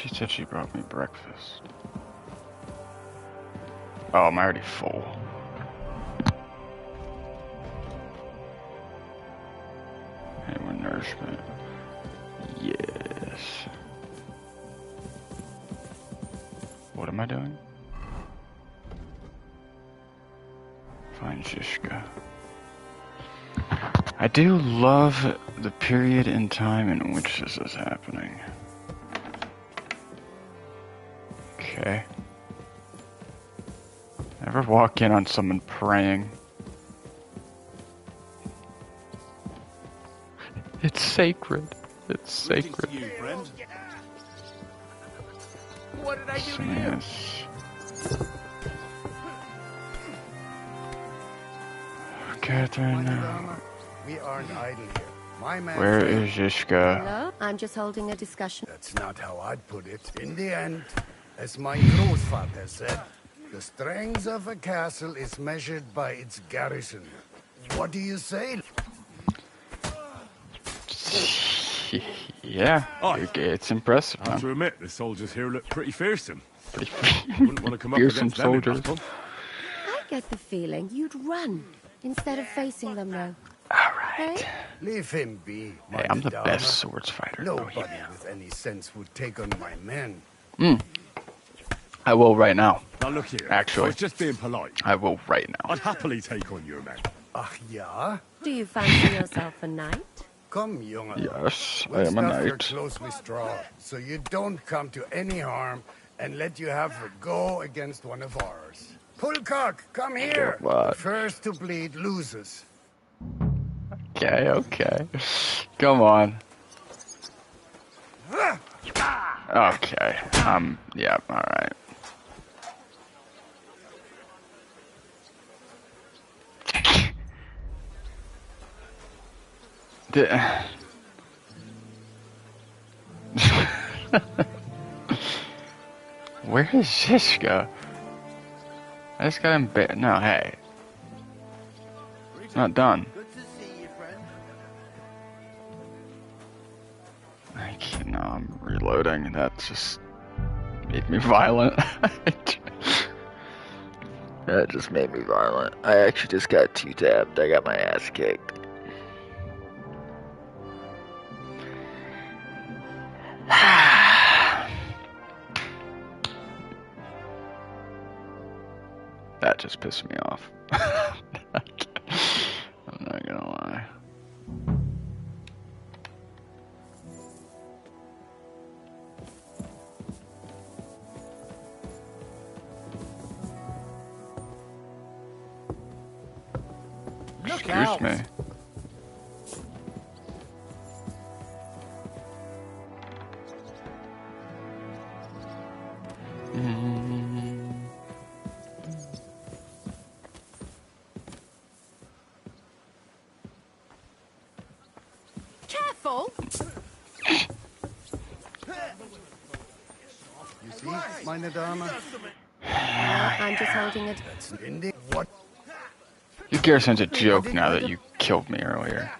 She said she brought me breakfast. Oh, I'm already full. Any more nourishment? Yes. What am I doing? Find Zizka. I do love the period in time in which this is happening. Okay. Ever walk in on someone praying? It's sacred. It's sacred. You, friend. What did I do to you? Yes. Catherine. We aren't idle here. My man. Where is Zizka? Hello? I'm just holding a discussion. That's not how I'd put it. In the end, as my grandfather said, the strength of a castle is measured by its garrison. What do you say? Yeah, Aye. it's impressive. I have to Huh? admit, the soldiers here look pretty fearsome. Pretty Wouldn't want to come up fearsome against them in soldiers. battle. I get the feeling you'd run instead of facing them now. Alright. Hey? Leave him be. Hey, I'm the Madama. best swords fighter. Nobody with any sense would take on my men. I will right now. Now look here. Actually. I was just being polite. I will right now. I'd happily take on your men. Ach ja? Do you fancy yourself a knight? Come, Junge. Yes, I We'll am a stuff your knight. clothes with straw, so you don't come to any harm, and let you have a go against one of ours. Pulcock, come here. what? The first to bleed loses. Okay, okay. Come on. Okay. Yeah, alright. Where is Zizka? I just got him no, hey. It's not done. Good to see you, friend. I can't, no, I'm reloading. That just made me violent. That just made me violent. I actually just got 2-tapped. I got my ass kicked. That just pissed me off. I'm not gonna lie. Excuse me. Careful! You see, meine Dame? I'm just holding it. That's Indy. What? Your garrison's a joke now that you killed me earlier.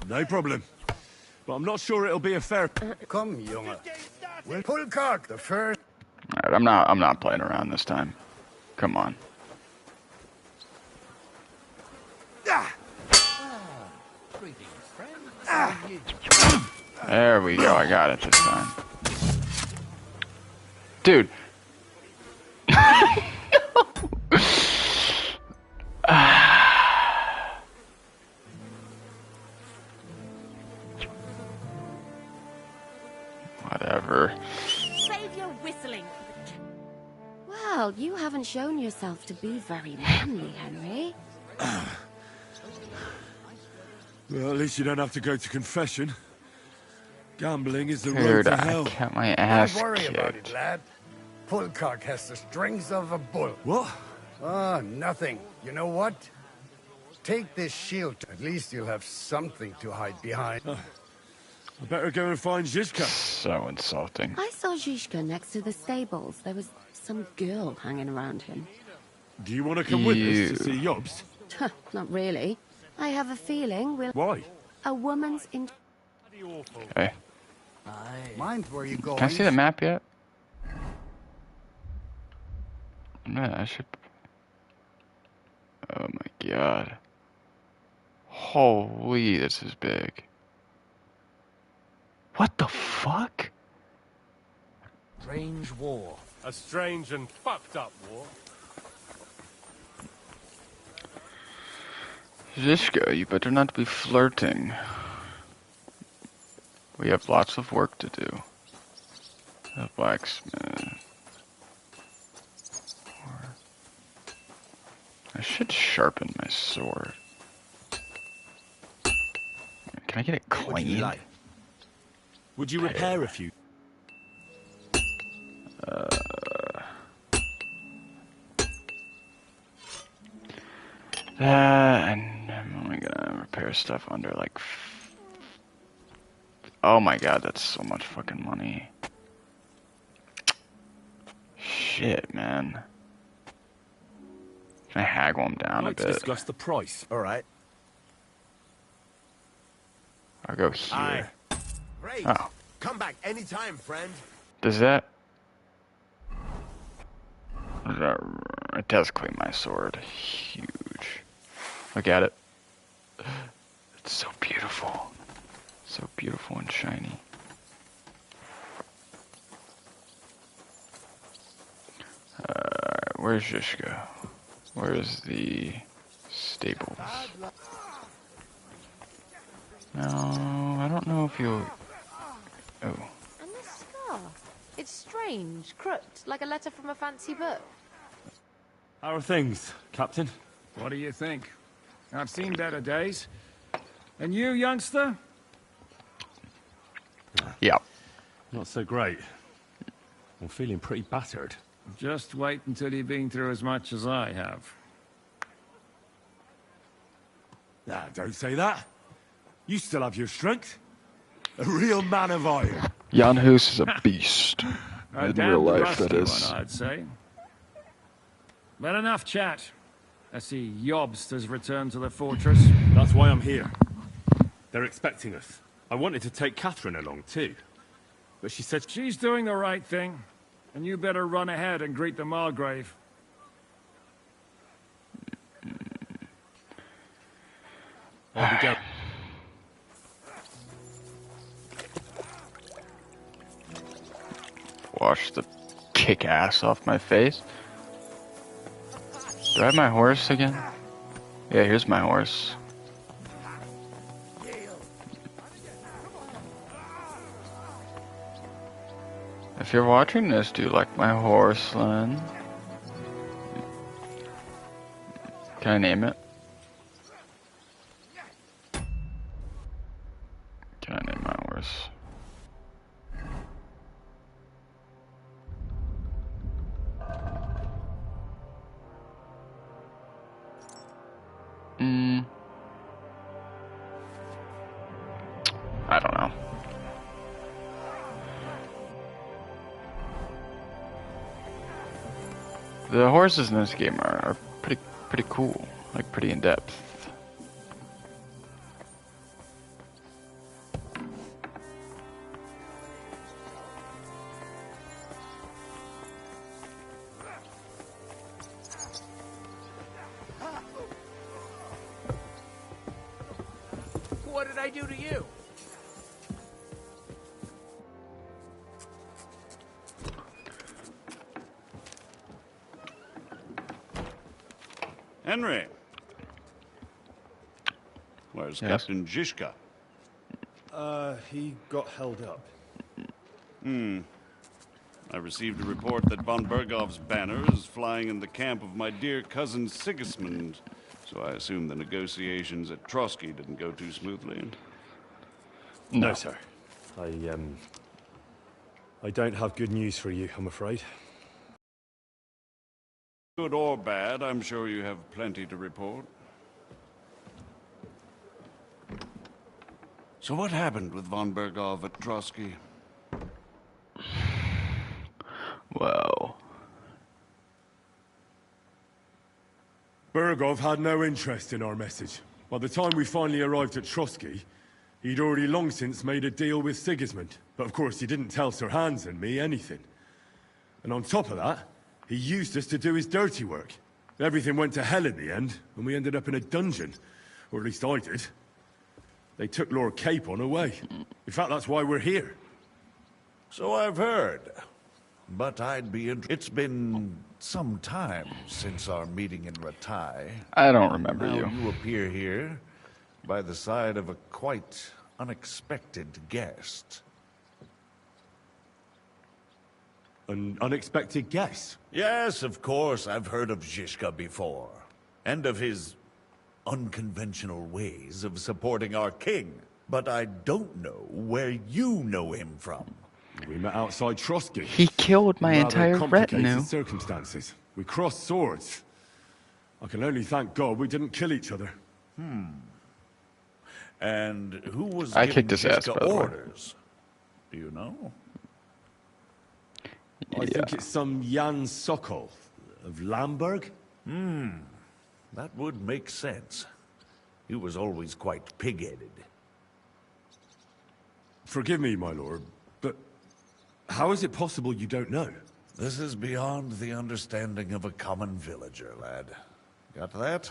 No problem. But I'm not sure it'll be a fair... Come, Junge. We'll Pulcock, the first. Alright, I'm not playing around this time. Come on. Greetings, friend. There we go, I got it this time. Dude. Whatever. Save your whistling. Well, you haven't shown yourself to be very manly, Henry. Well, at least you don't have to go to confession. Gambling is the road Dude, to I hell. got my ass Don't worry about it, kicked. lad. Pulcock has the strength of a bull. What? Ah, nothing. You know what? Take this shield. At least you'll have something to hide behind. I better go and find Zizka. So insulting. I saw Zizka next to the stables. There was some girl hanging around him. Do you want to come with us to see Yobs? Not really. I have a feeling we'll... Why? A woman's in... Okay. Aye. Mind where you going? Can I see the map yet? Man, I should. Oh my god. Holy, this is big. What the fuck? Strange war. A strange and fucked up war. Zishka, you better not be flirting. We have lots of work to do. A blacksmith. I should sharpen my sword. Can I get it What would you clean? like? Would you repair a few? And I'm only gonna repair stuff under like. Oh my god, that's so much fucking money. Shit, man. Can I haggle him down a Let's bit? discuss the price. All right. I'll go here. Aye. Great. Oh. Come back anytime, friend. Does that... It does clean my sword. Huge. Look at it. It's so beautiful. So beautiful and shiny. Where's Zishka? Where's the stables? No, I don't know if you'll... Oh. And this scar. It's strange, crooked, like a letter from a fancy book. How are things, Captain? What do you think? I've seen better days. And you, youngster? Yeah. Not so great. I'm feeling pretty battered. Just wait until you've been through as much as I have. Ah, don't say that. You still have your strength. A real man of iron. Jan Hus is a beast. A In damn real life, rusty that is. one, I'd say. But enough chat. I see Jobst has returned to the fortress. That's why I'm here. They're expecting us. I wanted to take Catherine along too, but she said She's doing the right thing. And you better run ahead and greet the Margrave. I'll be going. Wash the kick ass off my face. Do I have my horse again? Yeah, here's my horse. If you're watching this, do you like my horse, Len? Can I name it? Can I name my horse? I don't know. The horses in this game are pretty cool, like pretty in depth. What did I do to you? Henry. Where's Yes? Captain Zishka? He got held up. I received a report that von Bergov's banner is flying in the camp of my dear cousin Sigismund, so I assume the negotiations at Trotsky didn't go too smoothly. No, sir. I don't have good news for you, I'm afraid. Good or bad, I'm sure you have plenty to report. So what happened with von Bergov at Trotsky? Well, Bergov had no interest in our message. By the time we finally arrived at Trotsky, He'd already long since made a deal with Sigismund, but of course he didn't tell Sir Hans and me anything. And on top of that, he used us to do his dirty work. Everything went to hell in the end, and we ended up in a dungeon. Or at least I did. They took Lord Capon away. In fact, that's why we're here. So I've heard. But I'd be It's been some time since our meeting in Rattay. I don't remember Now you. you appear here by the side of a quite unexpected guest. An unexpected guess. Yes, of course, I've heard of Zizka before. And of his unconventional ways of supporting our king. But I don't know where you know him from. We met outside Trotsky. He killed my Rather entire complicated retinue. circumstances. We crossed swords. I can only thank God we didn't kill each other. And who was I giving kicked his ass, Zizka by the way. orders? Do you know? I think it's some Jan Sokol of Lamberg. That would make sense. He was always quite pig-headed. Forgive me, my lord, but how is it possible you don't know? This is beyond the understanding of a common villager, lad. Got that?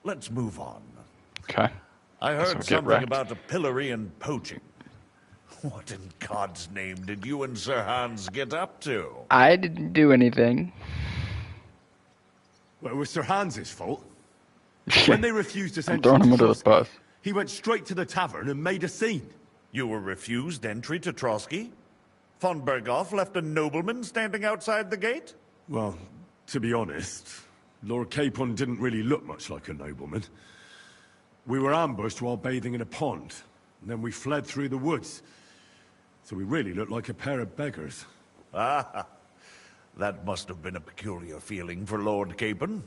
Let's move on. Okay. I Guess I'll heard get something wrecked. about a pillory and poaching. What in God's name did you and Sir Hans get up to? I didn't do anything. Well, it was Sir Hans's fault. When they refused us I'm entry throwing him to under the Trotsky, bus. he went straight to the tavern and made a scene. You were refused entry to Trotsky? Von Berghoff left a nobleman standing outside the gate? Well, to be honest, Lord Capon didn't really look much like a nobleman. We were ambushed while bathing in a pond, and then we fled through the woods. So we really looked like a pair of beggars. Ah, that must have been a peculiar feeling for Lord Capon.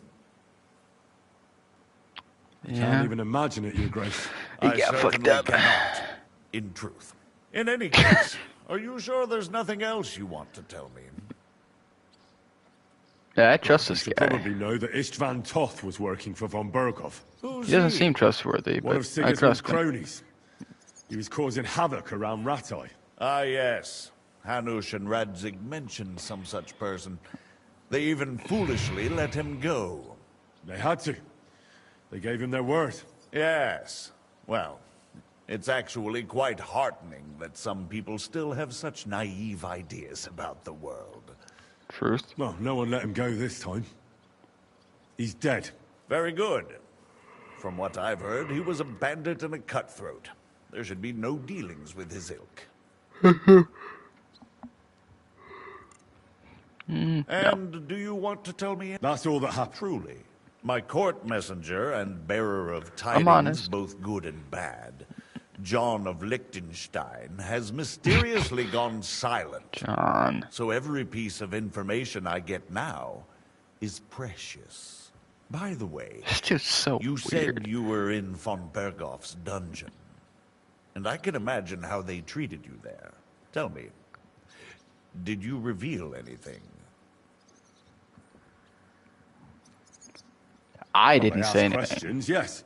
Can't even imagine it, Your Grace. He I got fucked certainly up. cannot, in truth. In any case, are you sure there's nothing else you want to tell me? Yeah, I trust You this should guy. probably know that Istvan Toth was working for von Berghoff. Who's He doesn't he? seem trustworthy, One but of I Sigismund's trust him. cronies. He was causing havoc around Rattay. Ah, yes. Hanush and Radzig mentioned some such person. They even foolishly let him go. They had to. They gave him their word. Yes. Well, it's actually quite heartening that some people still have such naive ideas about the world. Truth. Well, no one let him go this time. He's dead. Very good. From what I've heard, he was a bandit and a cutthroat. There should be no dealings with his ilk. And do you want to tell me? That's all that happened. Truly. My court messenger and bearer of I'm tidings, honest. both good and bad, John of Liechtenstein, has mysteriously gone silent. John. So every piece of information I get now is precious. By the way, It's just so you weird. said you were in von Berghoff's dungeon. And I can imagine how they treated you there. Tell me, did you reveal anything? I I didn't asked say anything. questions, yes.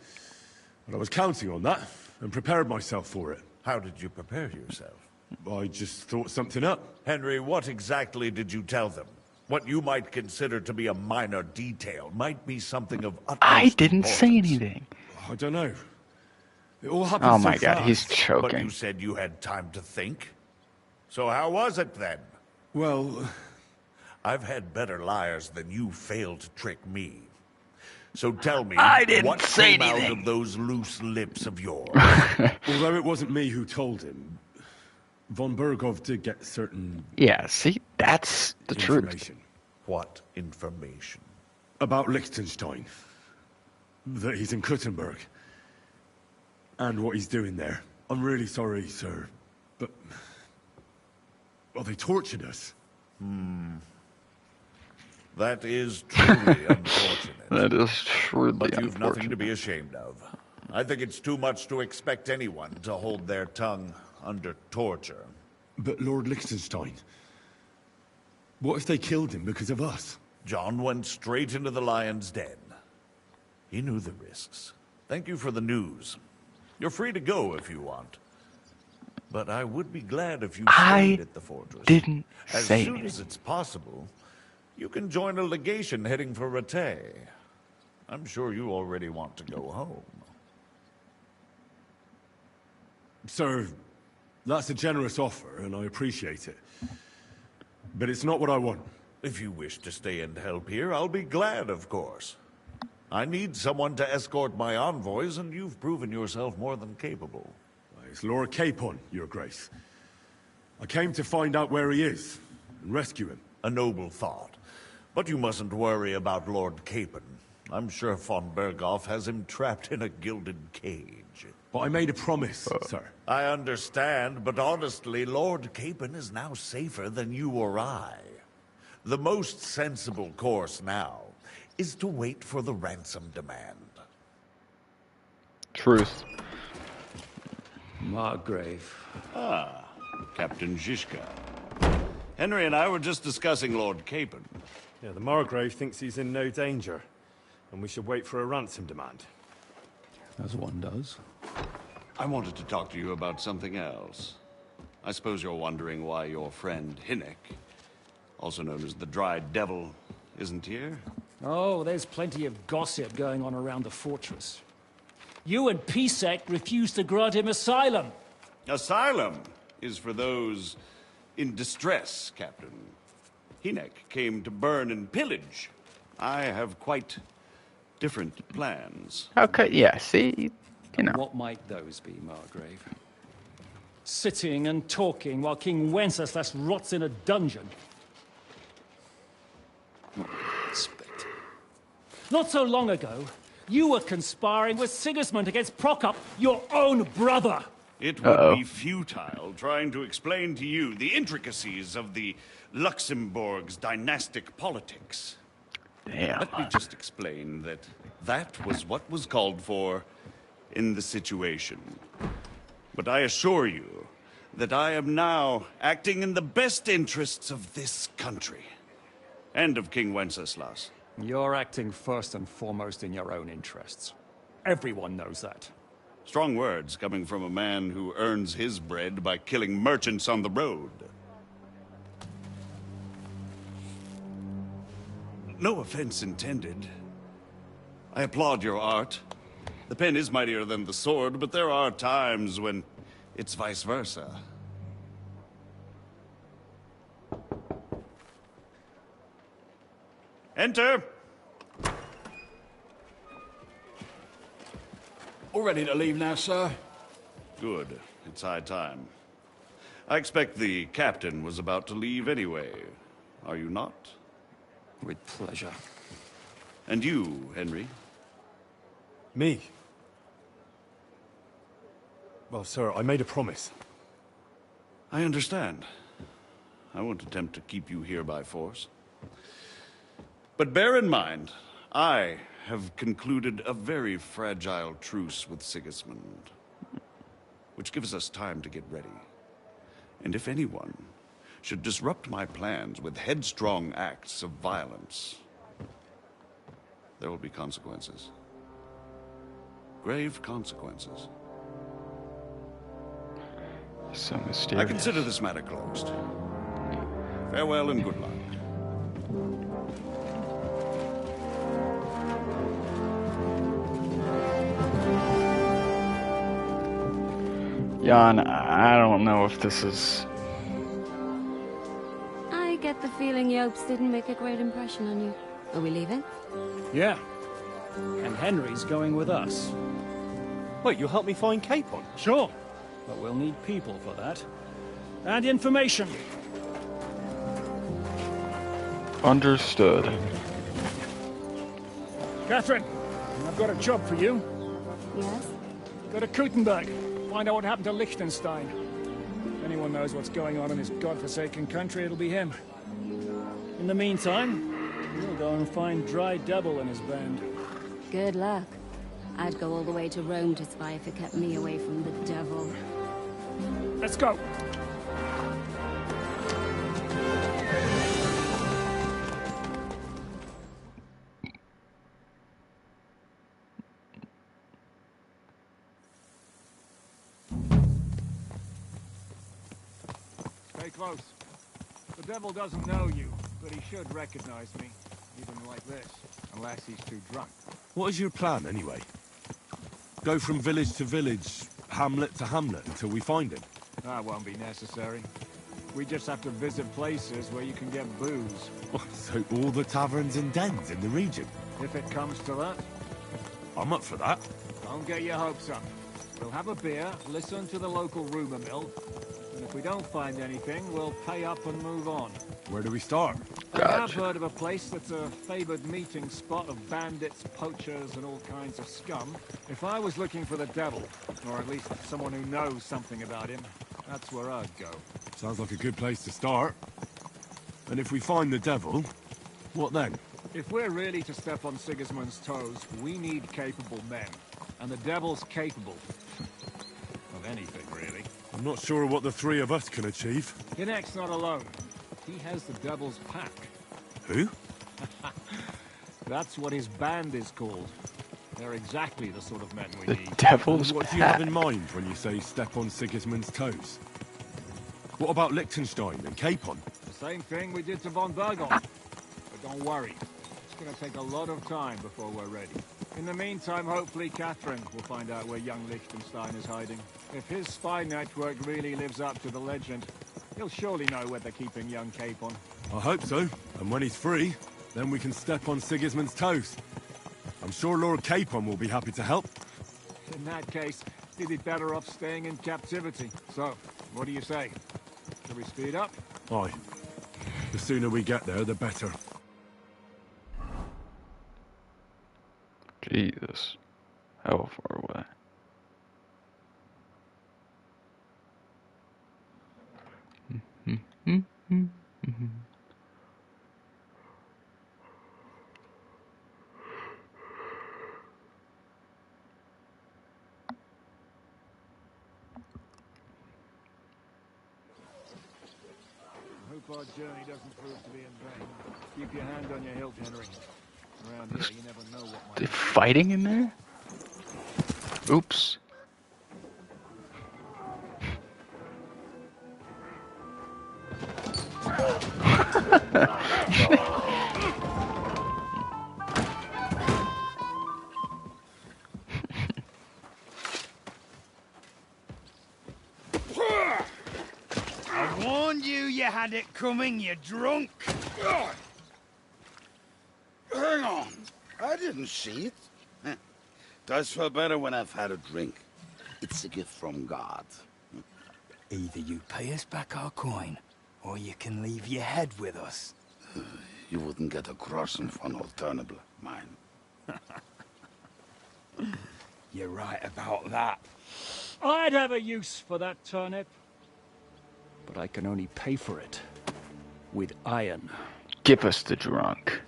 But I was counting on that and prepared myself for it. How did you prepare yourself? I just thought something up. Henry, what exactly did you tell them? What you might consider to be a minor detail might be something of utmost I didn't say importance. anything. I don't know. It all happened Oh so my god, fast. he's But choking. you said you had time to think. So how was it then? Well, I've had better liars than you failed to trick me. So tell me, I didn't what say came out anything. of those loose lips of yours? although it wasn't me who told him, von Berghoff did get certain Yeah, see, that's the truth. information What information? about Liechtenstein. That he's in Kuttenberg. And what he's doing there. I'm really sorry, sir, but... Well, they tortured us. That is truly unfortunate. That is truly But you've nothing unfortunate. to be ashamed of. I think it's too much to expect anyone to hold their tongue under torture. But Lord Liechtenstein... What if they killed him because of us? John went straight into the lion's den. He knew the risks. Thank you for the news. You're free to go if you want. but I would be glad if you I stayed at the fortress. didn't As say soon it. as it's possible, you can join a legation heading for Rattay. I'm sure you already want to go home. Sir, that's a generous offer, and I appreciate it. But it's not what I want. If you wish to stay and help here, I'll be glad, of course. I need someone to escort my envoys, and you've proven yourself more than capable. It's Lord Capon, Your Grace. I came to find out where he is, and rescue him. A noble thought. But you mustn't worry about Lord Capon. I'm sure von Berghoff has him trapped in a gilded cage. But I made a promise, sir. I understand, but honestly, Lord Capon is now safer than you or I. The most sensible course now is to wait for the ransom demand. Truth. Margrave. Ah, Captain Zizka. Henry and I were just discussing Lord Capon. Yeah, the Margrave thinks he's in no danger, and we should wait for a ransom demand. As one does. I wanted to talk to you about something else. I suppose you're wondering why your friend Hinnek, also known as the Dried Devil, isn't here? Oh, there's plenty of gossip going on around the fortress. You and Pisek refused to grant him asylum. Asylum is for those in distress, Captain. Hinnek came to burn and pillage. I have quite different plans. Okay, yeah, see, you know. What might those be, Margrave? Sitting and talking while King Wenceslas rots in a dungeon. Spit. Not so long ago, you were conspiring with Sigismund against Prokop, your own brother. It would be futile trying to explain to you the intricacies of the Luxembourg's dynastic politics. Damn. Let me just explain that that was what was called for in the situation. But I assure you that I am now acting in the best interests of this country and of King Wenceslas. You're acting first and foremost in your own interests. Everyone knows that. Strong words coming from a man who earns his bread by killing merchants on the road. No offense intended. I applaud your art. The pen is mightier than the sword, but there are times when it's vice versa. Enter! All ready to leave now, sir? Good. It's high time. I expect the captain was about to leave anyway. Are you not? With pleasure. And you, Henry? Me? Well, sir, I made a promise. I understand. I won't attempt to keep you here by force. But bear in mind, I have concluded a very fragile truce with Sigismund, which gives us time to get ready. And if anyone should disrupt my plans with headstrong acts of violence, there will be consequences. Grave consequences. So mysterious. I consider this matter closed. Farewell and good luck. Jan, I don't know if this is... I get the feeling Yopes didn't make a great impression on you. Are we leaving? Yeah. And Henry's going with us. Wait, you'll help me find Capon? Sure. But we'll need people for that. And information. Understood. Catherine, I've got a job for you. Yes? Go to Kuttenberg. Find out what happened to Liechtenstein. If anyone knows what's going on in this godforsaken country, it'll be him. In the meantime, we'll go and find Dry Devil and his band. Good luck. I'd go all the way to Rome to spy if it kept me away from the devil. Let's go. close. The devil doesn't know you, but he should recognize me, even like this, unless he's too drunk. What is your plan, anyway? Go from village to village, hamlet to hamlet, until we find him? That won't be necessary. We just have to visit places where you can get booze. So all the taverns and dens in the region? If it comes to that. I'm up for that. Don't get your hopes up. We'll have a beer, listen to the local rumor mill, and if we don't find anything, we'll pay up and move on. Where do we start? I have heard of a place that's a favored meeting spot of bandits, poachers, and all kinds of scum. If I was looking for the devil, or at least someone who knows something about him, that's where I'd go. Sounds like a good place to start. And if we find the devil, what then? If we're really to step on Sigismund's toes, we need capable men. And the devil's capable. Of anything, really. I'm not sure what the three of us can achieve. Hinek's not alone. He has the devil's pack. Who? That's what his band is called. They're exactly the sort of men we The need. devil's What do you have in mind when you say step on Sigismund's toes? What about Liechtenstein and Capon? The same thing we did to von Bergon. But don't worry. It's gonna take a lot of time before we're ready. In the meantime, hopefully Catherine will find out where young Liechtenstein is hiding. If his spy network really lives up to the legend, he'll surely know where they're keeping young Capon. I hope so. And when he's free, then we can step on Sigismund's toes. I'm sure Lord Capon will be happy to help. In that case, he'd be better off staying in captivity. So, what do you say? Shall we speed up? Aye. The sooner we get there, the better. Jesus. How far away? I hope our journey doesn't prove to be in vain. Keep your hand on your hilt, Henry. Around here, you never know what They fighting in there? Oops. I warned you had it coming, you drunk. Hang on. I didn't see it. Does feel better when I've had a drink. It's a gift from God. Either you pay us back our coin, or you can leave your head with us. You wouldn't get a crossing for an alternative, mine. You're right about that. I'd have a use for that turnip. But I can only pay for it with iron. Give us the drunk.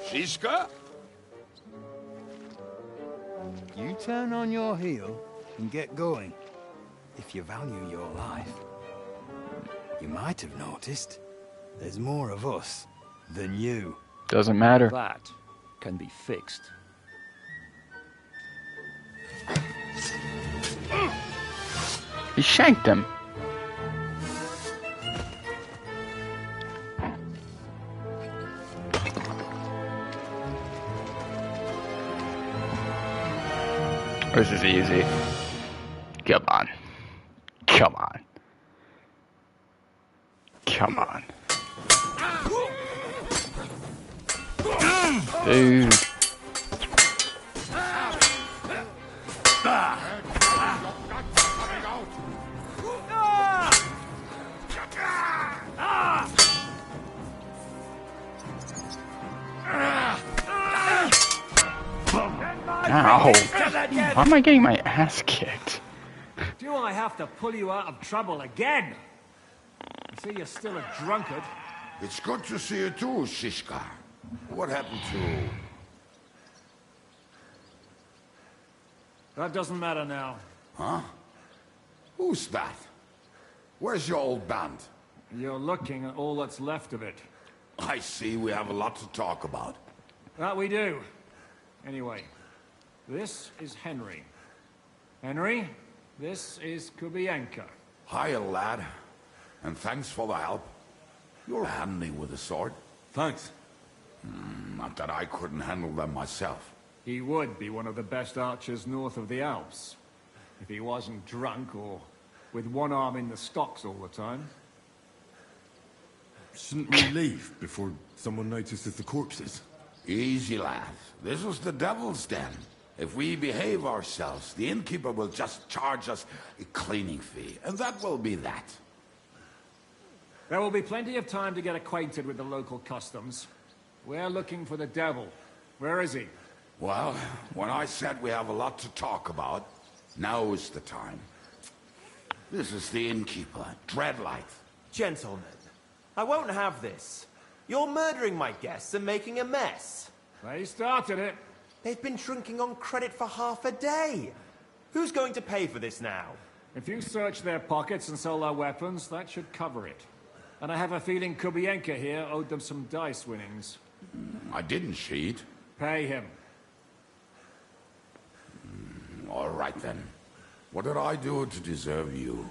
Shiska? You turn on your heel and get going. If you value your life. You might have noticed there's more of us than you. Doesn't matter. That can be fixed. He shanked him. This is easy. Come on. Come on. Come on. Dude. Ow. Why am I getting my ass kicked? Do I have to pull you out of trouble again? I see you're still a drunkard. It's good to see you too, Shishka. What happened to... That doesn't matter now. Huh? Who's that? Where's your old band? You're looking at all that's left of it. I see we have a lot to talk about. That we do. Anyway, this is Henry. Henry, this is Kubienka. Hiya, lad. And thanks for the help. You're handy with a sword. Thanks. Not that I couldn't handle them myself. He would be one of the best archers north of the Alps. If he wasn't drunk or with one arm in the stocks all the time. Shouldn't we leave before someone notices the corpses? Easy, lad. This was the Devil's Den. If we behave ourselves, the innkeeper will just charge us a cleaning fee, and that will be that. There will be plenty of time to get acquainted with the local customs. We're looking for the devil. Where is he? Well, when I said we have a lot to talk about, now is the time. This is the innkeeper, Dreadlight. Gentlemen, I won't have this. You're murdering my guests and making a mess. They started it. They've been drinking on credit for half a day. Who's going to pay for this now? If you search their pockets and sell their weapons, that should cover it. And I have a feeling Kubienka here owed them some dice winnings. I didn't cheat. Pay him. All right, then. What did I do to deserve you?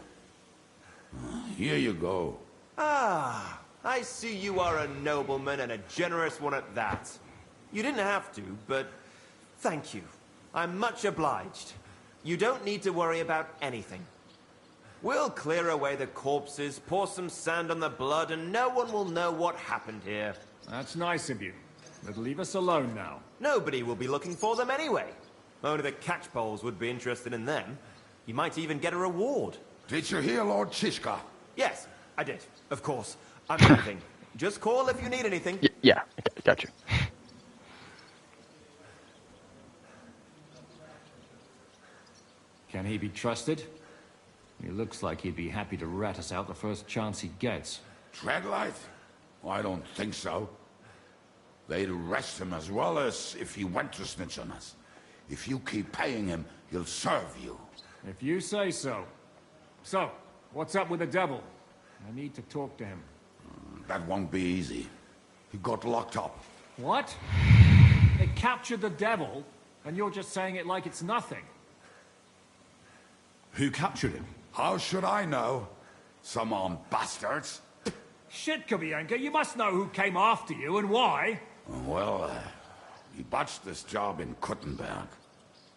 Here you go. Ah, I see you are a nobleman and a generous one at that. You didn't have to, but thank you. I'm much obliged. You don't need to worry about anything. We'll clear away the corpses, pour some sand on the blood, and no one will know what happened here. That's nice of you. But leave us alone now. Nobody will be looking for them anyway. Only the catchpoles would be interested in them. You might even get a reward. Did you hear Lord Chishka? Yes, I did. Of course. I'm leaving. Just call if you need anything. Yeah, I got you. Can he be trusted? He looks like he'd be happy to rat us out the first chance he gets. Dreadlight? Oh, I don't think so. They'd arrest him as well as if he went to snitch on us. If you keep paying him, he'll serve you. If you say so. So, what's up with the devil? I need to talk to him. That won't be easy. He got locked up. What? They captured the devil, and you're just saying it like it's nothing. Who captured him? How should I know? Some armed bastards. Shit, Kubienka, you must know who came after you and why. Well, he botched this job in Kuttenberg.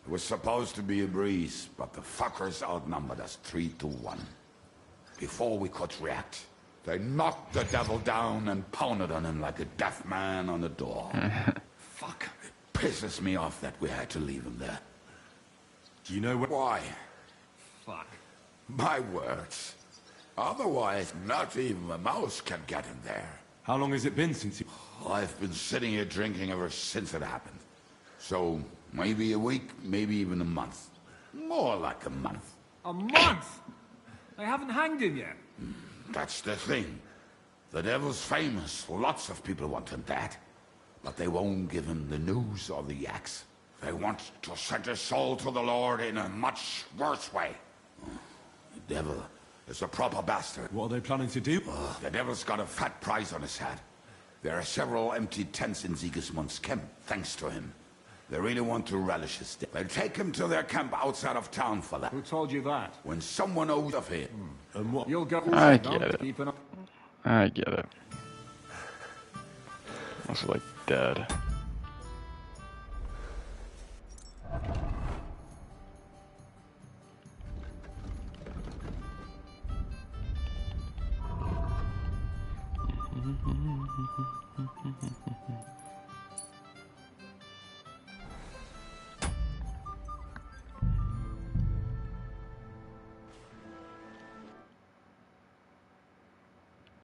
It was supposed to be a breeze, but the fuckers outnumbered us 3-1. Before we could react, they knocked the devil down and pounded on him like a deaf man on a door. Fuck. It pisses me off that we had to leave him there. Do you know why? Fuck. My words. Otherwise, not even a mouse can get in there. How long has it been since you... I've been sitting here drinking ever since it happened. So, maybe a week, maybe even a month. More like a month. A month? They haven't hanged him yet. That's the thing. The devil's famous. Lots of people want him dead. But they won't give him the news or the axe. They want to send his soul to the Lord in a much worse way. The devil is a proper bastard. What are they planning to do? The devil's got a fat price on his head. There are several empty tents in Sigismund's camp, thanks to him. They really want to relish his death. They'll take him to their camp outside of town for that. Who told you that? When someone knows of him. And what? You'll go... I get it. I get it. Also, like, dead.